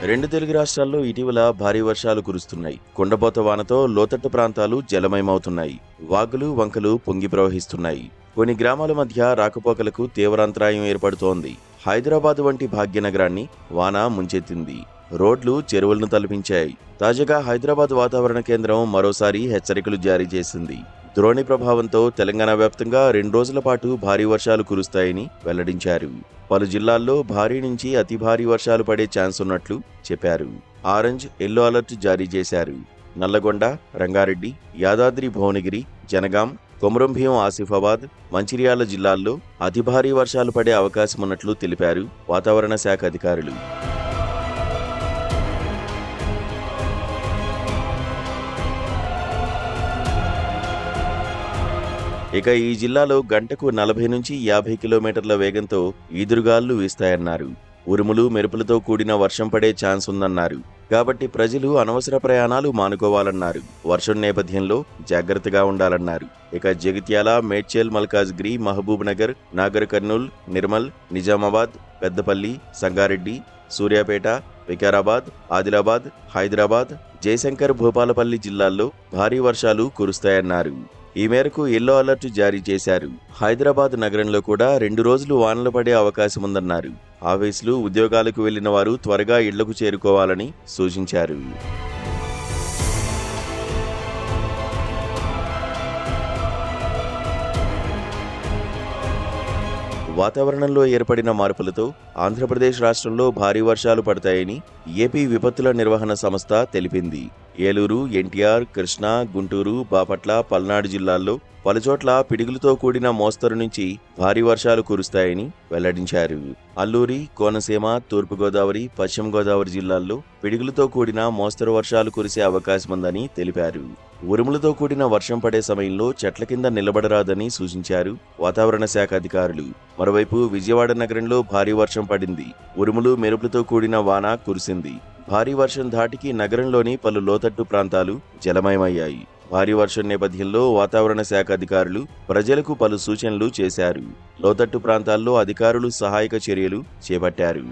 రెండు తెలుగు రాష్ట్రాల్లో ఇటీవల భారీ వర్షాలు కురుస్తున్నాయి. కుండపోత వానతో లోతట్టు ప్రాంతాలు జలమయమవుతున్నాయి. వాగులు, వంకలు పొంగి ప్రవహిస్తున్నాయి. కొన్ని గ్రామాల మధ్య రాకపోకలకు తీవ్ర అంతరాయం ఏర్పడుతోంది. హైదరాబాద్ వంటి భాగ్యనగరాన్ని వాన ముంచెత్తింది. రోడ్లు, చెరువులను తలపించాయి. తాజాగా హైదరాబాద్ వాతావరణ కేంద్రం మరోసారి హెచ్చరికలు జారీ చేసింది. ద్రోణి ప్రభావంతో తెలంగాణ వ్యాప్తంగా 2 రోజుల పాటు భారీ వర్షాలు కురుస్తాయని వెల్లడించారు. పలు జిల్లాల్లో భారీ నుంచి అతి భారీ వర్షాలు పడే ఛాన్స్ ఉన్నట్లు చెప్పారు. ఆరెంజ్, ఎల్లో అలర్ట్ జారీ చేశారు. నల్లగొండ, రంగారెడ్డి, యాదాద్రి భువనగిరి, జనగాం, కొమరంభీం ఆసిఫాబాద్, మంచిర్యాల జిల్లాల్లో అతి భారీ వర్షాలు పడే అవకాశమున్నట్లు తెలిపారు వాతావరణ శాఖ అధికారులు. ఇక ఈ జిల్లాలో గంటకు 40 నుంచి 50 కిలోమీటర్ల వేగంతో ఈదురుగాళ్లు వీస్తాయన్నారు. ఉరుములు, మెరుపులతో కూడిన వర్షం పడే ఛాన్స్ ఉందన్నారు. కాబట్టి ప్రజలు అనవసర ప్రయాణాలు మానుకోవాలన్నారు. వర్షం నేపథ్యంలో జాగ్రత్తగా ఉండాలన్నారు. ఇక జగిత్యాల, మేడ్చల్, మల్కాజ్గిరి, మహబూబ్ నగర్, నాగర్ కర్నూల్, నిర్మల్, నిజామాబాద్, పెద్దపల్లి, సంగారెడ్డి, సూర్యాపేట, వికారాబాద్, ఆదిలాబాద్, హైదరాబాద్, జయశంకర్, భూపాలపల్లి జిల్లాల్లో భారీ వర్షాలు కురుస్తాయన్నారు. ఈ మేరకు ఎల్లో అలర్ట్ జారీ చేశారు. హైదరాబాద్ నగరంలో కూడా 2 రోజులు వానలు పడే అవకాశముందన్నారు. ఆఫీసులు, ఉద్యోగాలకు వెళ్లిన వారు త్వరగా ఇళ్లకు చేరుకోవాలని సూచించారు. వాతావరణంలో ఏర్పడిన మార్పులతో ఆంధ్రప్రదేశ్ రాష్ట్రంలో భారీ వర్షాలు పడతాయని ఏపీ విపత్తుల నిర్వహణ సంస్థ తెలిపింది. ఏలూరు, ఎన్టీఆర్, కృష్ణా, గుంటూరు, బాపట్ల, పల్నాడు జిల్లాల్లో పలుచోట్ల పిడుగులతో కూడిన మోస్తరు నుంచి భారీ వర్షాలు కురుస్తాయని వెల్లడించారు. అల్లూరి, కోనసీమ, తూర్పుగోదావరి, పశ్చిమ గోదావరి జిల్లాల్లో పిడుగులతో కూడిన మోస్తరు వర్షాలు కురిసే అవకాశముందని తెలిపారు. ఉరుములతో కూడిన వర్షం పడే సమయంలో చెట్ల కింద నిలబడరాదని సూచించారు వాతావరణ శాఖ అధికారులు. మరోవైపు విజయవాడ నగరంలో భారీ వర్షం పడింది. ఉరుములు, మెరుపులతో కూడిన వాన కురిసింది. భారీ వర్షం ధాటికి నగరంలోని పలు లోతట్టు ప్రాంతాలు జలమయమయ్యాయి. భారీ వర్షం నేపథ్యంలో వాతావరణ శాఖ అధికారులు ప్రజలకు పలు సూచనలు చేశారు. లోతట్టు ప్రాంతాల్లో అధికారులు సహాయక చర్యలు చేపట్టారు.